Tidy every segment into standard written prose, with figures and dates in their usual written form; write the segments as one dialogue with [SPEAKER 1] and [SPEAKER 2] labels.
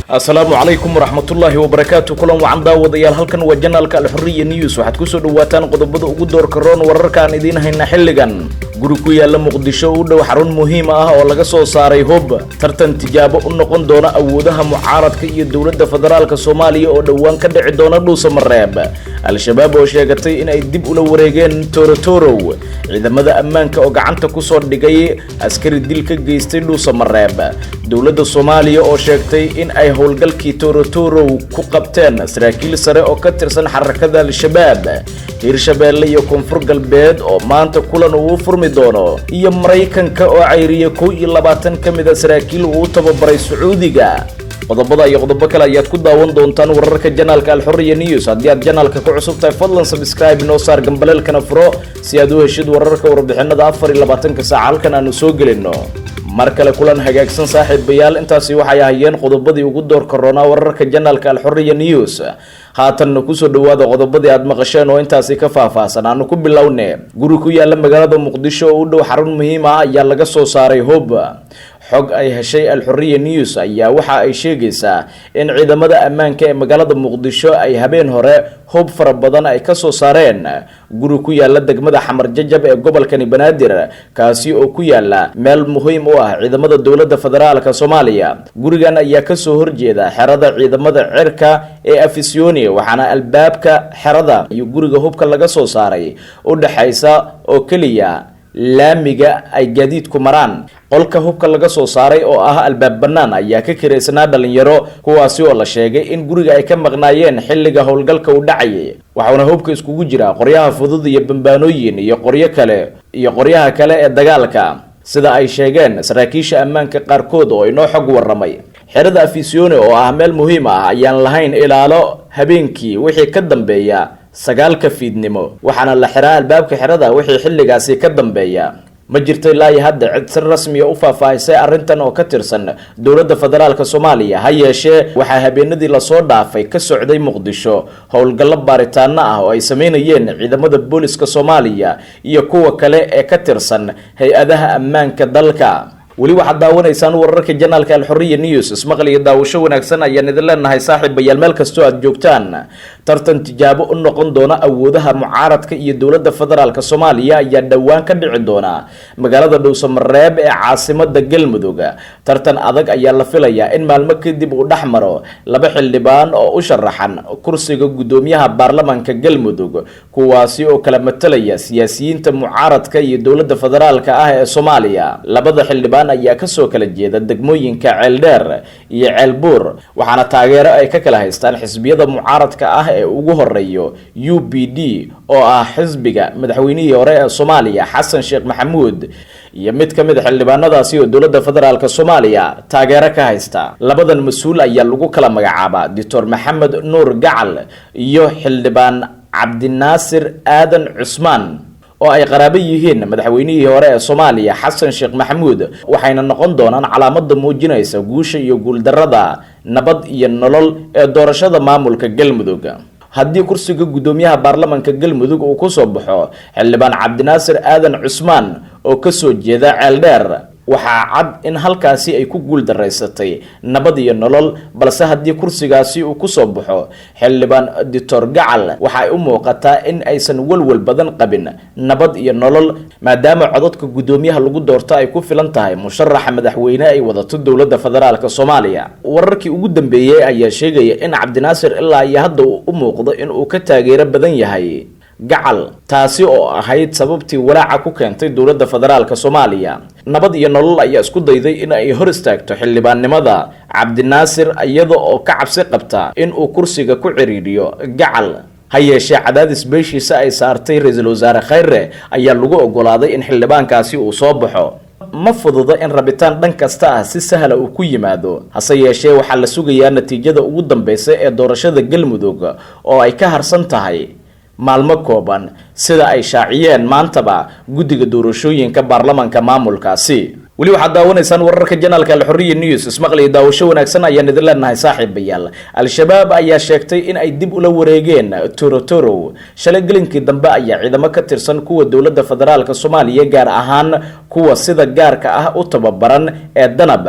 [SPEAKER 1] السلام عليكم ورحمة الله وبركاته. كلهم وعن داوديال halkan waa janaalka Al-Xurriya News. waxaad ku soo dhawaataan qodobada ugu door karoon wararka aan idin hayna xilligan. guri ku yaala Muqdisho u dhow xarun muhiim ah oo laga soo saaray hub tartan tijaabo u noqon doona awoodaha mucaaradka iyo dawladda federaalka Soomaaliya oo dhawaan ka dhici doona Dhuusamareeb. Al-Shabaab oo sheegatay in ay dib ula wareegeen Torotoro. ciidamada ammaanka oo gacanta ku soo dhigay askari dil ka geystay Dhuusamareeb. dawladda Soomaaliya oo sheegtay in ay howlgalkii Torotoro ku qabteen saraakiil sare oo ka tirsan xarakada Al-Shabaab. Hirshabeelle iyo Koonfur Galbeed oo maanta kulan uu furmi doono iyo Mareykanka oo cayriye 22 kamid ah saraakiil uu tababaray Sacuudiga. qodobada iyo qodobo kale ayaad ku daawan doontaan wararka janaalka Al-Xurriya News. haddii aad janaalka ku cusub tahay fadlan subscribe noo saar gambaleelkana furo si aad u heshid wararka warbixinada 24 saac halkan aanu soo gelino. mar kale kulan hagaagsan saaxiibayaal, intaasi waxay ahaayeen qodobadii ugu door karoona wararka janaalka Al-Xurriya News. haatan ku soo dhawaada qodobadii aad maqasheen oo intaasi ka faahfaahsan. aanu ku bilownay guri ku yaala magaalada Muqdisho oo u dhow xarun muhiim ah ayaa laga soo saaray hub. xog ay heshay Al-Xurriya News ayaa waxa ay sheegaysaa in ciidamada ammaanka ee magaalada Muqdisho ay habeen hore hub fara badan ay ka soo saareen guri ku yaala degmada Xamar Jajab ee gobolka Banaadir, kaasi oo ku yaala meel muhiim u ah ciidamada dawladda federaalka Soomaaliya. gurigan ayaa ka soo horjeeda xerada ciidamada cirka ee Afisyooni, waxaana albaabka xerada iyo guriga hubka laga soo saaray u dhaxaysa oo kaliya laamiga ay gaadiidku maraan. qolka hubka laga soo saaray oo ah albaab bannaan ayaa ka kireysnaa dhalinyaro kuwaasi oo la sheegay in guriga ay ka maqnaayeen xilliga howlgalka u dhacayay. waxaana hubka iskugu jira qoryaha fudud iyo bambaanooyin iyo qoryaha kale ee dagaalka, sida ay sheegeen saraakiisha ammaanka qaarkood oo inoo xog waramay. xerada Afisyooni oo ah meel muhiim ah ayaan lahayn ilaalo habeenkii wixii ka dambeeya 9 fiidnimo, waxaana la xiraa albaabka xerada wixii xilligaasi ka dambeeya. ma jirto ilaa hadda cid si rasmi ah u faahfaahisay arrintan oo ka tirsan dawladda federaalka Soomaaliya. ha yeeshee waxaa habeenadii la soo dhaafay ka socday Muqdisho howlgallo baaritaano ah oo ay sameynayeen ciidamada booliska Soomaaliya iyo kuwa kale ee ka tirsan hay-adaha ammaanka dalka. weli waxaad daawanaysaan wararka janaalka Al-Xurriya News. ismaqal iyo daawasho wanaagsan ayaan idin leenahay saaxiibayaal meel kastoo aad joogtaan. tartan tijaabo u noqon doona awoodaha mucaaradka iyo dawladda federaalka Soomaaliya ayaa dhawaan ka dhici doona magaalada Dhuusamareeb ee caasimada Galmudug. tartan adag ayaa la filayaa in maalmo kadib uu dhaxmaro laba xildhibaan oo u sharaxan kursiga gudoomiyaha baarlamaanka Galmudug, kuwaasi oo kala matalaya siyaasiyiinta mucaaradka iyo dawladda federaalka ah ee Soomaaliya. labada xildhibaan ayaa ka soo kala jeeda degmooyinka Ceeldheer iyo Ceelbuur, waxaana taageero ay ka kala haystaan xisbiyada mucaaradka ah ee ugu horeeyo UPD oo ah xisbiga madaxweynihii hore ee Soomaaliya Xasan Sheekh Maxamuud, iyo mid ka mid ah xildhibaanadaasi oo dawladda federaalka Soomaaliya taageero ka haysta. labadan mas'uul ayaa lagu kala magacaabaa Dr. Maxamed Nuur Gacal iyo xildhibaan Cabdinaasir Aadan Cusmaan oo ay qaraabo yihiin madaxweynihii hore ee Soomaaliya Xasan Sheekh Maxamuud, waxayna noqon doonaan calaamada muujinaysa guusha iyo guuldarrada nabad iyo nolol ee doorashada maamulka Galmudug. haddii kursiga gudoomiyaha baarlamaanka Galmudug uu ku soo baxo xildhibaan Cabdinaasir Aadan Cusmaan oo ka soo jeeda Ceeldheer, waxaa cad in halkaasi ay ku guul daraysatay nabad iyo nolol. balse haddii kursigaasi uu ku soo baxo xildhibaan Dr. Gacal, waxa ay u muuqataa in aysan walwal badan qabin nabad iyo nolol, maadaama codadka gudoomiyaha lagu doorto ay ku filan tahay musharaxa madaxweyne ay wadato dawladda federaalka Soomaaliya. wararkii ugu dambeeyay ayaa sheegaya in Cabdinaasir ilaa iyo hadda uu u muuqdo in uu ka taageero badan yahay Gacal, taasi oo ahayd sababtii walaaca ku keentay dawladda federaalka Soomaaliya. nabad iyo nolol ayaa isku dayday in ay hor istaagto xildhibaannimada Cabdinaasir iyada oo ka cabsi qabta in uu kursiga ku ciriiriyo Gacal. ha yeeshee cadaadis beeshiisa ay saartay ra'iisul wasaare Khayre ayaa lagu ogolaaday in xildhibaankaasi uu soo baxo. ma fududa in rabitaan dhan kasta ah si sahal uu ku yimaado, hase yeeshee waxaa la sugayaa natiijada ugu dambaysa ee doorashada Galmudug oo ay ka harsan tahay maalmo kooban, sida ay shaaciyeen maantaba guddiga doorashooyinka baarlamaanka maamulkaasi. weli waxaad daawanaysaan wararka janaalka Al-Xurriya News. ismaqal iyo daawasho wanaagsan ayaan idin leenahay saaxiibayaal. Al-Shabaab ayaa sheegtay in ay dib ula wareegeen Torotoro. shalay gelinkii dambe ayaa ciidamo ka tirsan kuwa dawladda federaalka Soomaaliya gaar ahaan kuwa sida gaarka ah u tababaran ee Danab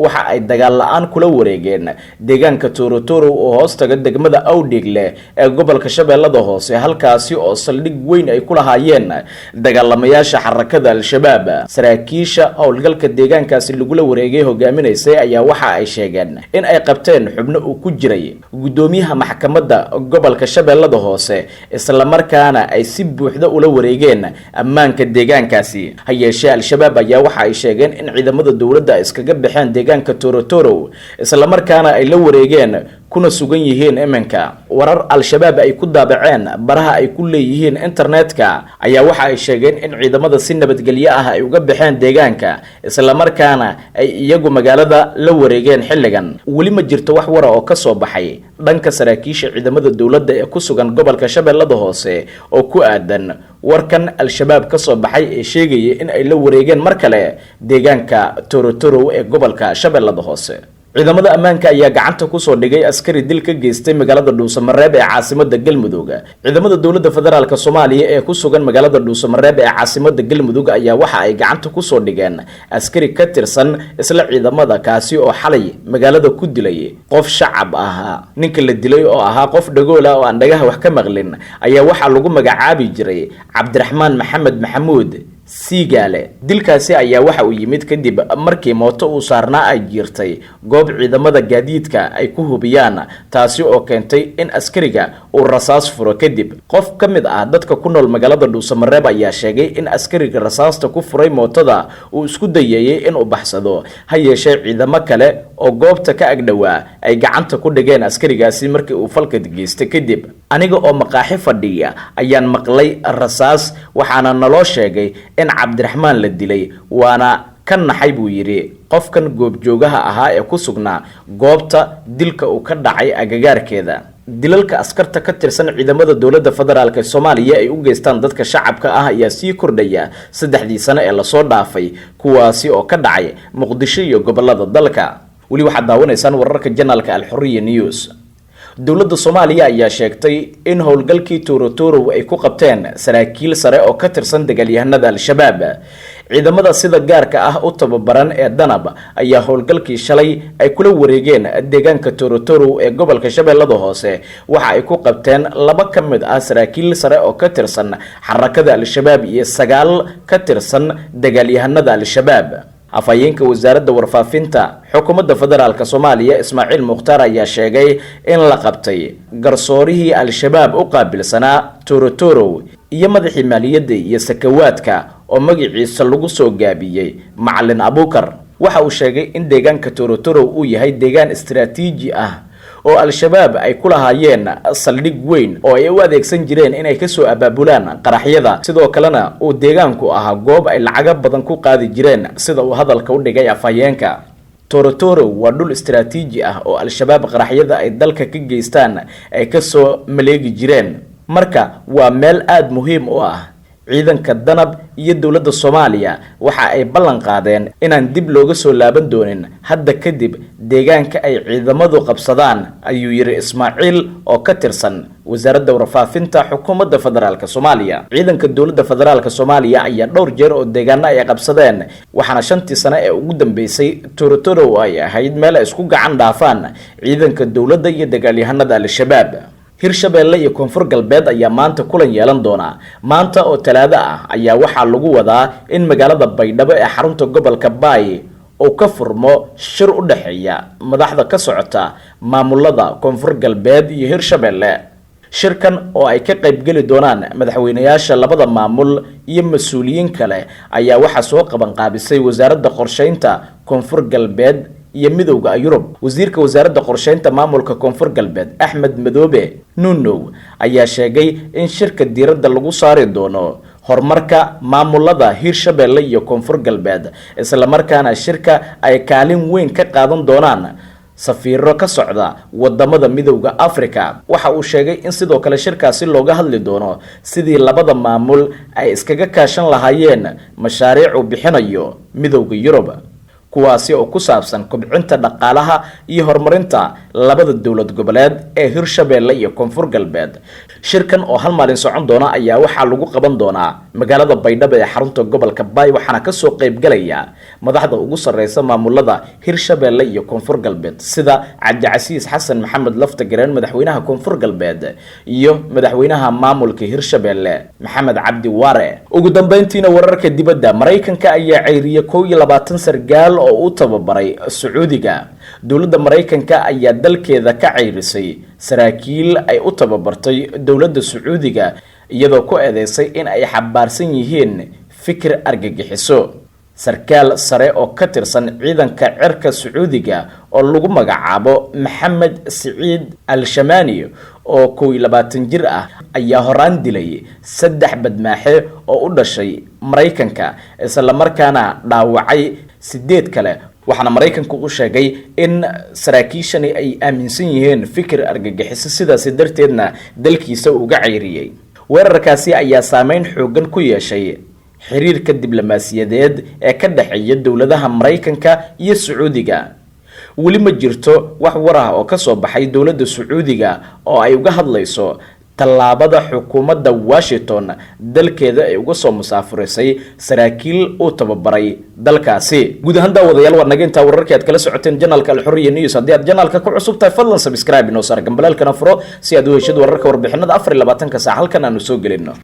[SPEAKER 1] waxa ay dagaal la'aan kula wareegeen deegaanka Torotoro oo hoostaga degmada Awdheegle ee gobolka Shabeellada Hoose, halkaasi oo saldhig weyn ay ku lahaayeen dagaalamayaasha xarakada Al-Shabaab. Saraakiisha howlgalka deegaankaasi lagula wareegay hogaaminaysay ayaa waxa ay sheegeen in ay qabteen xubno uu ku jiray gudoomiyaha maxkamadda gobolka Shabeellada Hoose, isla markaana ay si buuxda ula wareegeen ammaanka deegaankaasi. Hayeeshee Al-Shabaab ayaa waxa ay sheegeen in ciidamada dawladda iskaga baxeen deegaanka Torotoro, isla markaana ay la wareegeen kuna sugan yihiin iminka. Warar Al-Shabaab ay ku daabaceen baraha ay ku leeyihiin internetka ayaa waxa ay sheegeen in ciidamada si nabadgelyo ah ay uga baxeen deegaanka, isla markaana ay iyagu magaalada la wareegeen xilligan. Weli ma jirto wax wara oo ka soo baxay dhanka saraakiisha ciidamada dawladda ee ku sugan gobolka Shabeellada Hoose oo ku aadan warkan Al-Shabaab ka soo baxay ee sheegaya in ay la wareegeen mar kale deegaanka Torotoro ee gobolka Shabeellada Hoose. ciidamada ammaanka ayaa gacanta ku soo dhigay askari dil ka geystay magaalada Dhuusamareeb ee caasimadda Galmudug. ciidamada dawladda federaalka Soomaaliya ee ku sugan magaalada Dhuusamareeb ee caasimadda Galmudug ayaa waxa ay gacanta ku soo dhigeen askari ka tirsan isla ciidamada kaasi oo xalay magaalada ku dilay qof shacab ah. ninka la dilay oo ahaa qof dhagoola oo aan dhagaha wax ka maqlin ayaa waxa lagu magacaabi jiray Cabdiraxmaan Maxamed Maxamuud Siigaale. dilkaasi ayaa waxa uu yimid kadib markii mooto uu saarnaa ay jirtay goob ciidamada gaadiidka ay ku hubiyaan, taasi oo keentay in askariga uu rasaas furo. kadib qof ka mid ah dadka ku nool magaalada Dhuusamareeb ayaa sheegay in askariga rasaasta ku furay mootada uu isku dayayay in uu baxsado. hayeeshee ciidamo kale oo goobta ka agdhawaa ay gacanta ku dhigeen askarigaasi markii uu falka geystay. kadib aniga oo maqaaxi fadhiya ayaan maqlay rasaas, waxaana naloo sheegay in Cabdiraxmaan la dilay, waana ka naxay buu yiri qofkan goobjoogaha ahaa ee ku sugnaa goobta dilka uu ka dhacay agagaarkeeda. dilalka askarta ka tirsan ciidamada dawladda federaalka Soomaaliya ay u geystaan dadka shacabka ah ayaa sii kordhaya 3 sano ee la soo dhaafay, kuwaasi oo ka dhacay Muqdisho iyo gobolada dalka. weli waxaad daawanaysaan wararka janaalka Al-Xurriya News. dawladda Soomaaliya ayaa sheegtay in howlgalkii Torotoro ay ku qabteen saraakiil sare oo ka tirsan dagaalyahanada Al-Shabaab. ciidamada sida gaarka ah u tababaran ee Danab ayaa howlgalkii shalay ay kula wareegeen deegaanka Torotoro ee gobolka Shabeellada Hoose. waxa ay ku qabteen 2 ka mid ah saraakiil sare oo ka tirsan xarakada Al-Shabaab iyo 9 ka tirsan dagaalyahanada Al-Shabaab. afhayeenka wasaaradda warfaafinta xukuumadda federaalka Soomaaliya Ismaaciil Mukhtaar ayaa sheegay in la qabtay garsoorihii Al-Shabaab u qaabilsanaa Torotoro iyo madaxii maaliyadda iyo sakawaadka oo magaciisa lagu soo gaabiyay Macalin Abuukar. waxa uu sheegay in deegaanka Torotoro uu yahay deegaan istiraatiiji ah oo Al-Shabaab ay ku lahaayeen saldhig weyn oo ay u adeegsan jireen inay ka soo abaabulaan qaraxyada, sidoo kalena uu deegaanku ahaa goob ay lacag badan ku qaadi jireen sida uu hadalka u dhigay afhayeenka. Torotoro waa dhul istiraatiiji ah oo Al-Shabaab qaraxyada ay dalka ka geystaan ay ka soo maleegi jireen, marka waa meel aad muhiim u ah. ciidanka Danab iyo dawladda Soomaaliya waxa ay ballan qaadeen inaan dib looga soo laaban doonin hadda kadib deegaanka ay ciidamadu qabsadaan, ayuu yiri Ismaaciil oo ka tirsan wasaaradda warfaafinta xukuumadda federaalka Soomaaliya. ciidanka dawladda federaalka Soomaaliya ayaa dhowr jeer oo deegaano ay qabsadeen, waxaana 5 sano ee ugu dambeysay Torotoro ay ahayd meel ay isku gacan dhaafaan ciidanka dawladda iyo dagaalyahanada Al-Shabaab. Hirshabeelle iyo Koonfur Galbeed ayaa maanta kulan yeelan doona. maanta oo Talaado ah ayaa waxaa lagu wadaa in magaalada Baydhabo ee xarunta gobolka Baay uu ka furmo shir u dhaxeeya madaxda ka socota maamulada Koonfur Galbeed iyo Hirshabeelle. shirkan oo ay ka qayb gali doonaan madaxweynayaasha labada maamul iyo mas'uuliyiin kale ayaa waxa soo qaban qaabisay wasaaradda qorsheynta Koonfur Galbeed iyo midowga Yurub. wasiirka wasaaradda qorsheynta maamulka Koonfur Galbeed Axmed Madoobe Nuno ayaa sheegay in shirka diiradda lagu saari doono horumarka maamulada Hirshabeelle iyo Koonfur Galbeed, isla markaana shirka ay kaalin weyn ka qaadan doonaan safiiro ka socda wadamada midowga Afrika. waxa uu sheegay in sidoo kale shirkaasi looga hadli doono sidii labada maamul ay iskaga kaashan lahaayeen mashaariic uu bixinayo midowga Yurub, kuwaasi oo ku saabsan kobcinta dhaqaalaha iyo horumarinta labada dowlad goboleed ee Hirshabelle iyo Koonfur Galbeed. Shirkan oo hal maalin socon doona ayaa waxaa lagu qaban doonaa magaalada Baydhabo ee xarunta gobolka Bay, waxaana ka soo qayb galaya madaxda ugu sareysa maamulada Hirshabelle iyo Koonfur Galbeed sida Cabdicasiis Xasan Maxamed Laftagareen madaxweynaha Koonfur Galbeed iyo madaxweynaha maamulka Hirshabelle Maxamed Cabdi Waare. ugu dambeyntiina wararka dibadda, Mareykanka ayaa ceyriyay 21 sargaal oo u tababaray Sacuudiga. dowladda Mareykanka ayaa dalkeeda ka ceyrisay saraakiil ay u tababartay dowladda Sacuudiga iyadoo ku eedeysay in ay xabaarsan yihiin fikir argagixiso. sarkaal sare oo ka tirsan ciidanka cirka Sacuudiga oo lagu magacaabo Maxamed Saciid Al-Shamani oo 21 jir ah ayaa horaan dilay 3 badmaaxe oo u dhashay Mareykanka isla markaana dhaawacay 8 kale, waxaana Mareykanku u sheegay in saraakiishani ay aaminsan yihiin fikir argagixiso sidaas darteedna dalkiisa uga ceyriyay. weerarkaasi ayaa saameyn xoogan ku yeeshay xiriirka diblomaasiyadeed ee ka dhaxeeya dowladaha Mareykanka iyo Sacuudiga. weli ma jirto wax war ah oo ka soo baxay dowladda Sacuudiga oo ay uga hadlayso tallaabada xukuumadda Washington dalkeeda ay uga soo musaafirisay saraakiil u tababaray dalkaasi. guud ahaan daawadayaal waa naga intaa wararkii aad kala socoteen janaalka Al-Xurriya News. haddii aad janaalka ku cusub tahay fadlan subscribe inoo saar gambalaalkana furo si aad u heshid wararka warbixinada 24 saac halkan aanu soo gelino.